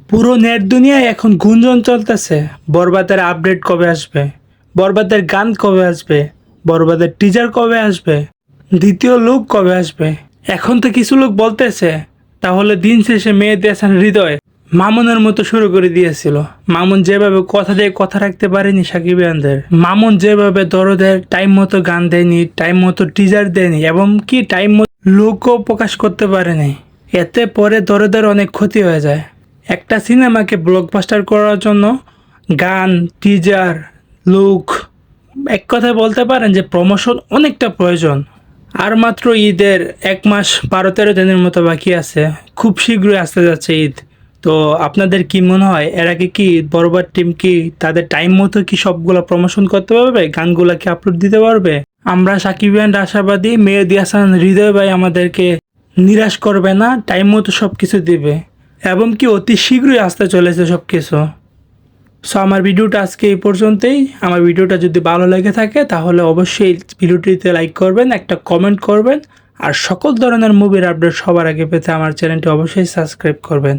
পুরো নেট দুনিয়ায় এখন গুঞ্জন চলতেছে বরবাদের আপডেট কবে আসবে, বরবাদের গান কবে আসবে, বরবাদের টিজার কবে আসবে, দ্বিতীয় লুক কবে আসবে। এখন তো কিছু লোক বলতেছে তাহলে দিন শেষে মেহেদী হাসান হৃদয় মামুনের মতো শুরু করে দিয়েছিল। মামুন যেভাবে কথা দিয়ে কথা রাখতে পারেনি সাকিবিয়ানদের, মামুন যেভাবে দরদের টাইম মতো গান দেয়নি, টাইম মতো টিজার দেয়নি এবং কি টাইম মতো লুকও প্রকাশ করতে পারেনি, এতে পরে দরদের অনেক ক্ষতি হয়ে যায়। একটা সিনেমাকে ব্লকবাস্টার করার জন্য গান, টিজার, লুক, এক কথায় বলতে পারেন যে প্রমোশন অনেকটা প্রয়োজন। আর মাত্র ঈদের 1 মাস 12-13 দিনের মতো বাকি আছে, খুব শীঘ্রই আসতে যাচ্ছে ঈদ। তো আপনাদের কি মনে হয় এর আগে কি বরবাদ টিম কি তাদের টাইম মতো কি সবগুলো প্রমোশন করতে পারবে, গানগুলা কি আপলোড দিতে পারবে? আমরা সাকিবিয়ানরা আশাবাদী মেহেদী হাসান হৃদয় ভাই আমাদেরকে নিরাশ করবে না, টাইম মতো সব কিছু দিবে এবং কি অতি শীঘ্রই আসতে চলেছে সব কিছু। সো আমার ভিডিওটা আজকে এই পর্যন্তই। আমার ভিডিওটা যদি ভালো লেগে থাকে তাহলে অবশ্যই ভিডিওটিতে লাইক করবেন, একটা কমেন্ট করবেন আর সকল ধরনের মুভির আপডেট সবার আগে পেতে আমার চ্যানেলটি অবশ্যই সাবস্ক্রাইব করবেন।